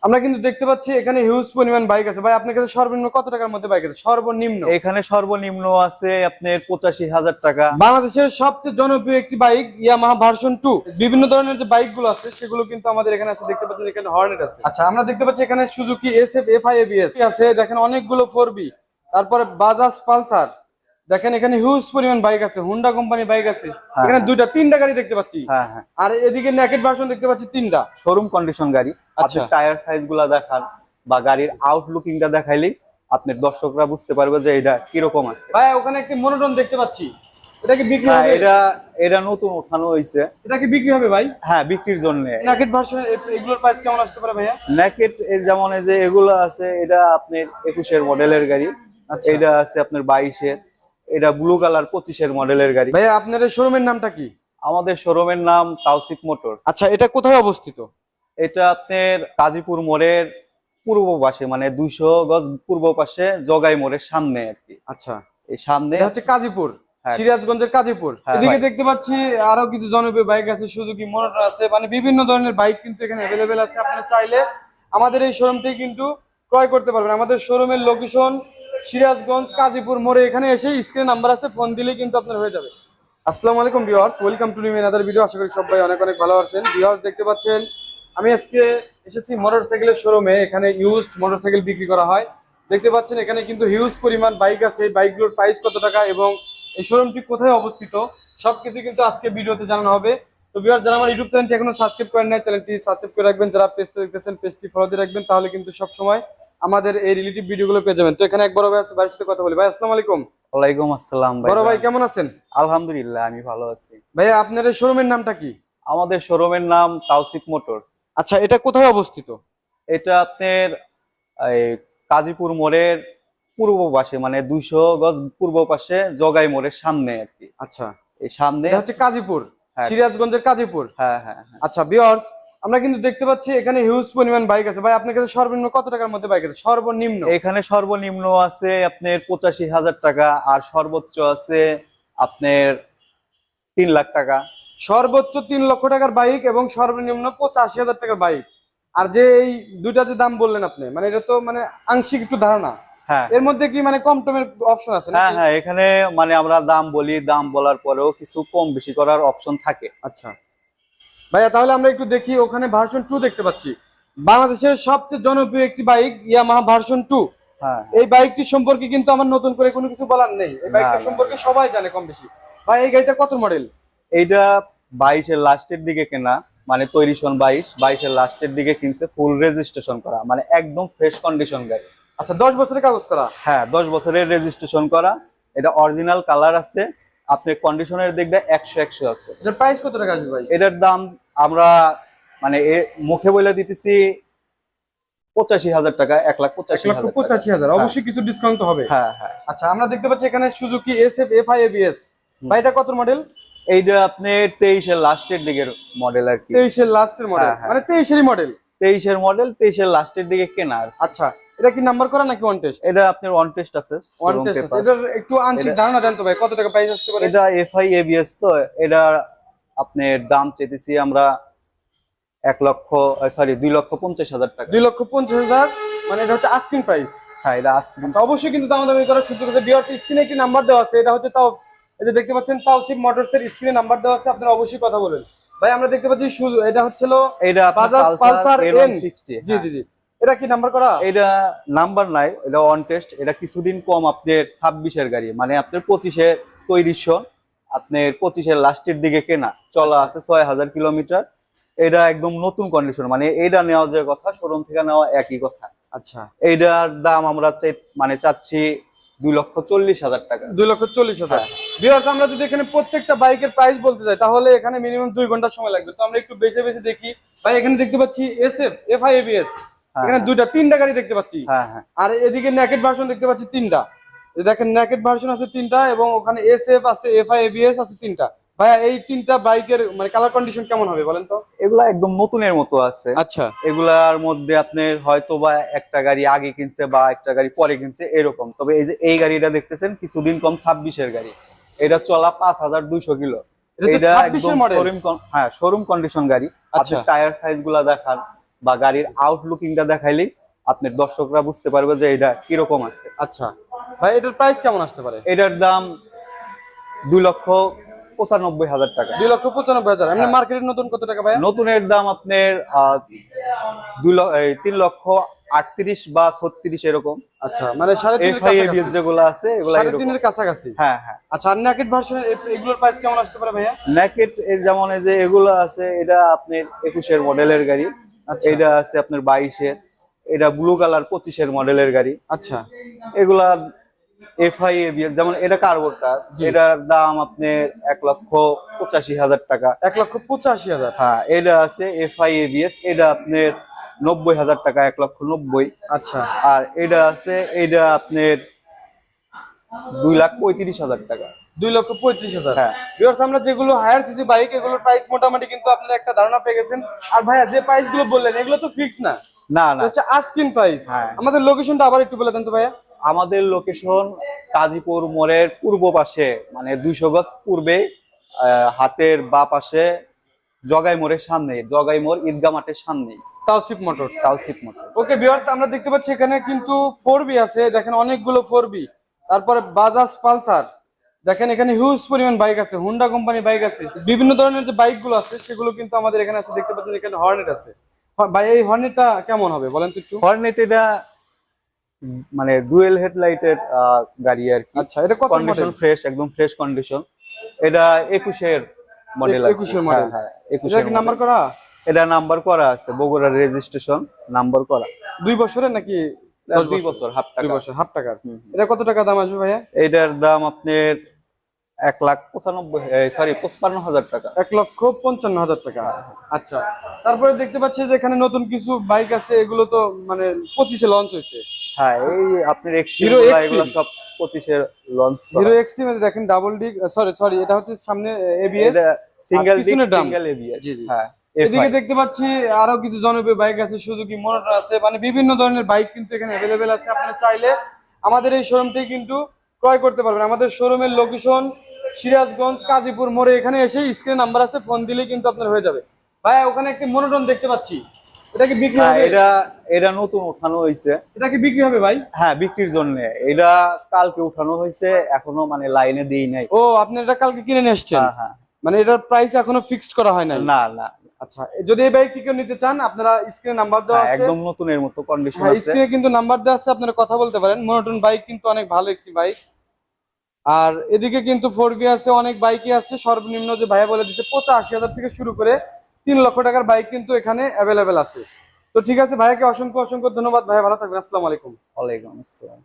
আমরা কিন্তু দেখতে পাচ্ছি এখানে হিউজ পরিমাণ বাইক আছে ভাই। আপনার কাছে সর্বনিম্ন কত টাকার মধ্যে বাইক আছে? সর্বনিম্ন এখানে সর্বনিম্ন আছে আপনার 85,000 টাকা। বাংলাদেশের সবচেয়ে জনপ্রিয় একটি বাইক ইয়ামাহা ভার্সন 2। বিভিন্ন ধরনের যে বাইক গুলো আছে সেগুলো কিন্তু আমাদের এখানে আছে। দেখতে পাচ্ছেন এখানে হর্নেট আছে। আচ্ছা, আমরা দেখতে পাচ্ছি এখানে সুজুকি এসএফ এফআই এবিএস আছে। দেখেন অনেকগুলো 4বি, তারপরে বাজাজ পালসার। দেখেন এখানে হিউজ পরিমাণ বাইক আছে, হুন্ডা কোম্পানির বাইক আছে। এখানে দুইটা তিনটা গাড়ি দেখতে পাচ্ছি। হ্যাঁ হ্যাঁ, আর এদিকে নেকেড ভার্সন দেখতে পাচ্ছি তিনটা। শোরুম কন্ডিশন গাড়ি। আচ্ছা। আপনি টায়ার সাইজ গুলা দেখান বা গাড়ির আউটলুকিংটা দেখাইলেই আপনার দর্শকরা বুঝতে পারবে যে এটা কিরকম আছে। ভাই ওখানে একটি মনোটন দেখতে পাচ্ছি, এটা কি বিক্রি হ্যাঁ, হবে? এটা নতুন ওঠানো হয়েছে। এটা কি বিক্রি হবে ভাই? হ্যাঁ, বিক্রির জন্য। নেকেড ভার্সন এগুলোর প্রাইস কেমন আসতে পারে ভাইয়া? নেকেট যেমন এই যে এগুলো আছে, এটা আপনার 21-এর মডেলের গাড়ি। আচ্ছা। এটা আছে আপনার 22-এর। এটা ব্লু কালার 25-এর মডেলের গাড়ি। ভাইয়া আপনার শোরুমের নামটা কি? আমাদের শোরুমের নাম তাওসিফ মোটর। আচ্ছা, এটা কোথায় অবস্থিত? এটা আপনার কাজীপুর মোড়ের পূর্ব পাশে, মানে 200 গজ পূর্ব পাশে জগাই মোড়ের সামনে আর কি। আচ্ছা, এই সামনে এটা হচ্ছে কাজীপুর, হ্যাঁ। সিরাজগঞ্জের কাজীপুর। হ্যাঁ, এদিকে ভাই। দেখতে পাচ্ছি আরো কিছু জনপ্রিয় বাইক আছে, সুজুকি মোটর আছে, মানে বিভিন্ন ধরনের বাইক কিন্তু এখানে অ্যাভেলেবেল আছে। আপনারা চাইলে আমাদের এই শোরুমটি কিন্তু ক্রয় করতে পারবেন। আমাদের শোরুমের লোকেশন সিরাজগঞ্জ কাজীপুর মোড়ে। এখানে এসে স্ক্রিনে নাম্বার আছে, ফোন দিলেই কিন্তু আপনার হয়ে যাবে। আসসালামু আলাইকুম viewers, welcome to new another video. আশা করি সবাই অনেক অনেক ভালো আছেন। ভিউয়ার্স দেখতে পাচ্ছেন আমি আজকে এসেছি মোটরসাইকেলের শোরুমে। এখানে ইউজড মোটরসাইকেল বিক্রি করা হয়। দেখতে পাচ্ছেন এখানে কিন্তু হিউজ পরিমাণ বাইক আছে। বাইকগুলোর প্রাইস কত টাকা এবং এই শোরুমটি কোথায় অবস্থিত সবকিছু কিন্তু আজকে ভিডিওতে জানানো হবে। তো ভিউয়ার্স, যারা আমার ইউটিউব চ্যানেলটি এখনো সাবস্ক্রাইব করেন নাই, চ্যানেলটি সাবস্ক্রাইব করে রাখবেন। যারা পেজটি দেখতেছেন পেজটি ফলো দিয়ে রাখবেন, তাহলে কিন্তু সবসময় আমাদের এই রিলেটিভ ভিডিওগুলো পেয়ে যাবেন। তো এখানে এক বড় ভাই আছে, ভাইয়ের সাথে কথা বলি। ভাই আসসালামু আলাইকুম। ওয়ালাইকুম আসসালাম ভাই। বড় ভাই কেমন আছেন? আলহামদুলিল্লাহ, আমি ভালো আছি। ভাইয়া আপনার এই শোরুমের নামটা কি? আমাদের শোরুমের নাম তাওসিফ মোটরস। আচ্ছা, এটা কোথায় অবস্থিত? এটা আপনার এই কাজীপুর মোড়ের পূর্ব পাশে, মানে 200 গজ পূর্ব পাশে জগাই মোড়ের সামনে আর কি। আচ্ছা, এই সামনে। এটা হচ্ছে কাজীপুর, হ্যাঁ। সিরাজগঞ্জের কাজীপুর। হ্যাঁ হ্যাঁ হ্যাঁ। আচ্ছা ভিউয়ার্স, আমরা কিন্তু দেখতে পাচ্ছি এখানে হিউজ পরিমাণ বাইক আছে। ভাই আপনার কাছে সর্বনিম্ন কত টাকার মধ্যে বাইক আছে? সর্বনিম্ন এখানে সর্বনিম্ন আছে আপনার 85,000 টাকা, আর সর্বোচ্চ আছে আপনার 3 লাখ টাকা। সর্বোচ্চ 3 লক্ষ টাকার বাইক এবং সর্বনিম্ন 85,000 টাকার বাইক। আর যে এই দুইটা যে দাম বললেন আপনি, মানে এটা তো মানে আংশিক একটু ধারণা। হ্যাঁ এর মধ্যে কি মানে কম টমের অপশন আছে হ্যাঁ নাকি? হ্যাঁ, এখানে মানে আমরা দাম বলি, দাম বলার পরেও কিছু কম বেশি করার অপশন থাকে। আচ্ছা ভাইয়া, তাহলে আমরা একটু দেখি। ওখানে ভার্সন 2 দেখতে পাচ্ছি। বাংলাদেশের সবচেয়ে জনপ্রিয় একটি বাইক ইয়ামাহা ভার্সন 2। হ্যাঁ এই বাইকটি সম্পর্কে কিন্তু আমার নতুন করে কোনো কিছু বলার নেই। এই বাইকটা না, না। সম্পর্কে সবাই জানে কম বেশি। ভাই এই গাড়িটা কত মডেল? এইটা 22-এর লাস্টের দিকে কেনা, মানে তৈরি সন 22-এর লাস্টের দিকে কিনছে, ফুল রেজিস্ট্রেশন করা, মানে একদম ফ্রেশ কন্ডিশন গাড়ি। আচ্ছা, 10 বছরের কাগজ করা। হ্যাঁ, 10 বছরের রেজিস্ট্রেশন করা। এটা অরিজিনাল কালার আছে। আপনার কন্ডিশনের দিক দিয়ে 100 আছে। এটার প্রাইস কত টাকা আসবে ভাই? এটার দাম আমরা মানে মুখে বলে দিতেছি 85,000 টাকা, 1,85,000 1,85,000। অবশ্যই কিছু ডিসকাউন্ট হবে। হ্যাঁ হ্যাঁ। আচ্ছা, আমরা দেখতে পাচ্ছি এখানে সুজুকি এসএফ এফআই এবিএস। ভাই এটা কত মডেল? এইটা আপনার 23-এর লাস্টের দিকের মডেল আর কি। 23 এর লাস্টের মডেল, হ্যাঁ, হ্যাঁ। মানে 23 এরই মডেল। 23-এর মডেল, 23-এর লাস্টের দিকে কেনার। আচ্ছা, এটা কি নাম্বার করা নাকি ওয়ান টেস্ট? এটা আপনার ওয়ান টেস্ট আছে। ওয়ান টেস্ট আছে। এটার একটু আংশিক ধারণা দেন তো ভাই, কত টাকা প্রাইস আসতে পারে? এটা এফআই এবিএস, তো এটা আপনার দাম চেয়েছি আমরা 2,50,000 টাকা। 2,50,000, মানে এটা হচ্ছে আস্কিং প্রাইস। হ্যাঁ, এটা আজকে আচ্ছা, অবশ্যই কিন্তু দামাদামি করার সুযোগ আছে। ভিউয়ার্স, স্ক্রিনে একটি নাম্বার দেওয়া আছে। এটা হচ্ছে তাও, এই যে দেখতে পাচ্ছেন তাওসিফ মোটরস এর স্ক্রিনে নাম্বার দেওয়া আছে। আপনারা অবশ্যই কথা বলেন। ভাই আমরা দেখতে পাচ্ছি এটা হচ্ছিল এটা বাজাজ পালসার N160। জি জি জি। এটা কি নাম্বার করা? এটা নাম্বার নাই, এটা অন টেস্ট। এটা কিছুদিন কম, আপনার 26-এর গাড়ি, মানে আপনার 25-এর তৈরি সন, আপনার 25-এর লাস্টের দিকে কেনা, চলা আছে 6,000 কিলোমিটার। এটা একদম নতুন কন্ডিশন, মানে এইটা নেওয়া যে কথা, শোরুম থেকে নেওয়া একই কথা। আচ্ছা, এইটার দাম আমরা চাচ্ছি 2,40,000 টাকা। 2,40,000। হ্যাঁ। ভিউয়ার্স, আমরা যদি এখানে প্রত্যেকটা বাইকের প্রাইস বলতে যাই তাহলে এখানে মিনিমাম 2 ঘন্টা সময় লাগবে। তো আমরা একটু বেছে বেছে দেখি। ভাই এখানে দেখতে পাচ্ছি এসএফ এফআই এবিএস। এখানে তিনটা গাড়ি দেখতে পাচ্ছি। হ্যাঁ হ্যাঁ। আর এদিকে নেকেড ভার্সন দেখতে পাচ্ছি তিনটা। এই দেখেন নেকেড ভার্সন আছে তিনটা এবং ওখানে এসএফ আছে, এফআই এবিএস আছে তিনটা। ভাইয়া এই তিনটা বাইকের মানে কালার কন্ডিশন কেমন হবে বলেন তো? এগুলা একদম নতুনের মতো আছে। আচ্ছা, এগুলার মধ্যে আপনার হয়তো বা একটা গাড়ি আগে কিনছে বা একটা গাড়ি পরে কিনছে এরকম। তবে এই যে এই গাড়িটা দেখতেছেন কিছুদিন কম, 26-এর গাড়ি। এটা চলা 5,200 কিলো। এটা এটা 26 একদম এর মডেল। শোরুম কন্ডিশন গাড়ি। আচ্ছা। আপনি টায়ার সাইজ গুলা দেখান বা গাড়ির আউটলুকিংটা দেখাইলেই আপনার দর্শকরা বুঝতে পারবে যে এটা কিরকম আছে। আচ্ছা ভাই, এটার প্রাইস কেমন আসতে পারে? এটার দাম 2,95,000 টাকা। 2,95,000। এমনি মার্কেটের নতুন কত টাকা ভাই? নতুনের দাম আপনার 3,38,000 বা 36 এরকম। আচ্ছা, মানে 3.5 এফআই এবিএস যেগুলো আছে এগুলো এরকম। 3.5 কাছাকাছি। হ্যাঁ হ্যাঁ। আচ্ছা, আর নেকেড ভার্সন এগুলোর প্রাইস কেমন আসতে পারে ভাইয়া? নেকেট যেমন এই যে এগুলো আছে, এটা আপনার 21-এর মডেলের গাড়ি। আচ্ছা। এটা আছে আপনার 22-এর। এটা ব্লু কালার 25-এর মডেলের গাড়ি। আচ্ছা, এগুলা এফআই এবিএস, যেমন এটা কার্বোটার, এটার দাম আপনার 1,85,000 টাকা। 1,85,000। হ্যাঁ, এটা আছে এফআই এবিএস, এটা আপনার 90,000 টাকা, 1,90,000। আচ্ছা, আর এটা আছে, এটা আপনার 2,35,000 টাকা। 2,35,000। হ্যাঁ। ভিউয়ার্স, আমরা যেগুলো হায়ার সিসি বাইক এগুলোর প্রাইস মোটামুটি কিন্তু আপনারা একটা ধারণা পেয়ে গেছেন। আর ভাইয়া যে প্রাইস গুলো বললেন এগুলো তো ফিক্স না, না না, হচ্ছে আস্কিং প্রাইস। হ্যাঁ। আমাদের লোকেশনটা আবার একটু বলে দেন তো ভাইয়া। আমাদের লোকেশন কাজীপুর মোড়ের পূর্ব পাশে, মানে 200 গজ পূর্বে, হাতের বা পাশে, জগাই মোড়ের সামনে, জগাই মোড় ঈদগাহ মাঠের সামনে, Tawsif motors. Tawsif motor. Okay viewers, আমরা দেখতে পাচ্ছি এখানে কিন্তু 4B আছে, দেখেন অনেকগুলো 4B। তারপরে বাজাজ পালসার, দেখেন এখানে হিউজ পরিমাণ বাইক আছে, হুন্ডা কোম্পানি বাইক আছে, বিভিন্ন ধরনের যে বাইক গুলো আছে সেগুলো কিন্তু আমাদের এখানে আছে। দেখতে পাচ্ছেন এখানে হর্নেট আছে। ভাই, এই হর্নেটটা কেমন হবে বলেন তো একটু? হর্নেট এটা মানে ডুয়েল হেডলাইটের গাড়ি আর কি। আচ্ছা, এটা কত কন্ডিশন মডেল? ফ্রেশ, একদম ফ্রেশ কন্ডিশন। এটা 21-এর মডেল। 21-এর মডেল। হ্যাঁ, এটা 21-এর কি নাম্বার করা? এটা নাম্বার করা আছে, বগুড়ার রেজিস্ট্রেশন, নাম্বার করা। 2 বছরের নাকি 2 বছর, হাফ 2 টাকা। বছর, হাফ টাকার। এটা কত টাকা দাম আসবে ভাইয়া? এটার দাম আপনার 1,55,000 টাকা। 1,55,000 টাকা। আচ্ছা, তারপরে দেখতে পাচ্ছি যে এখানে নতুন কিছু বাইক আছে, এগুলো তো মানে 25-এ লঞ্চ হয়েছে। হ্যাঁ, এই আপনার এক্সট্রিম Hero Extreme। এগুলো সব 25-এর লঞ্চ করা। হিরো এক্সট্রিম দেখেন ডাবল ডিক, সরি এটা হচ্ছে সামনে এবিএস, এটা সিঙ্গেল ডিক, পিছনে drum। Single ABS. জি, জি। হ্যাঁ, এদিকে দেখতে পাচ্ছি আরো কিছু জনপ্রিয় বাইক আছে, সুজুকি মোটর আছে, মানে বিভিন্ন ধরনের বাইক কিন্তু এখানে অ্যাভেলেবেল আছে। আপনারা চাইলে আমাদের এই শোরুমটি কিন্তু ক্রয় করতে পারবেন। আমাদের শোরুমের লোকেশন সিরাজগঞ্জ কাজীপুর মোড়ে। এখানে এসে স্ক্রিনে নাম্বার আছে, ফোন দিলেই কিন্তু আপনার হয়ে যাবে। ভাই, ওখানে একটি মনোটন দেখতে পাচ্ছি, এটা কি বিক্রি হ্যাঁ, হবে? এটা নতুন উঠানো হয়েছে। এটা কি বিক্রি হবে ভাই? হ্যাঁ, বিক্রির জন্য। এটা কালকে উঠানো হয়েছে, এখনো মানে লাইনে দেই নাই। ও, আপনি এটা কালকে কিনে নিয়ে এসেছেন? হ্যাঁ হ্যাঁ। মানে এটার প্রাইস এখনো ফিক্সড করা হয় নাই? না না। আচ্ছা, যদি এই বাইকটি কেউ নিতে চান, আপনারা স্ক্রিনে নাম্বার দেওয়া হ্যাঁ, আছে, একদম নতুনের মতো কন্ডিশন হ্যাঁ আছে। স্ক্রিনে কিন্তু নাম্বার দেওয়া আছে, আপনারা কথা বলতে পারেন। মনোটন বাইক কিন্তু অনেক ভালো একটি বাইক। আর এদিকে কিন্তু 4B আছে, অনেক বাইকই আছে। সর্বনিম্ন যে ভাইয়া বলে দিচ্ছে 85,000 থেকে শুরু করে 3 লক্ষ টাকার বাইক কিন্তু এখানে অ্যাভেলেবেল আছে। তো ঠিক আছে, ভাইয়াকে অসংখ্য অসংখ্য ধন্যবাদ। ভাইয়া ভালো থাকবেন, আসসালামু আলাইকুম। ওয়ালাইকুম আসসালাম।